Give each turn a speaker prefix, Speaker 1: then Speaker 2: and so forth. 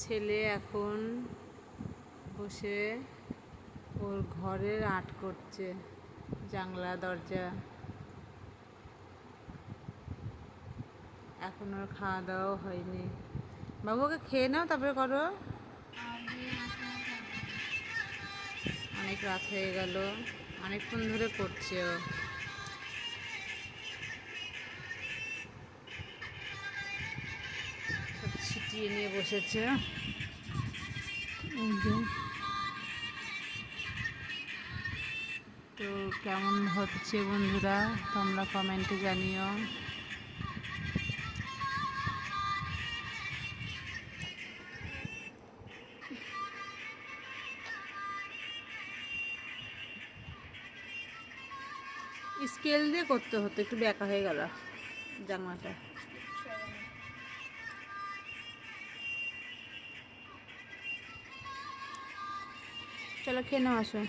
Speaker 1: ছেলে এখন বসে ওর ঘরের আর্ট করছে, জানলা দরজা। এখন ওর খাওয়া দাওয়াও হয়নি। বাবুকে খেয়ে নাও, তারপরে করো। অনেক রাত হয়ে গেল, অনেকক্ষণ ধরে করছে ও। সব ছিটিয়ে নিয়ে বসেছে। তো কেমন হচ্ছে বন্ধুরা, তোমরা কমেন্টে জানিও। স্কেল দিয়ে করতে হতো, একটু বেঁকা হয়ে গেল জানলাটা। চলো খেয়ে নাও, আসো।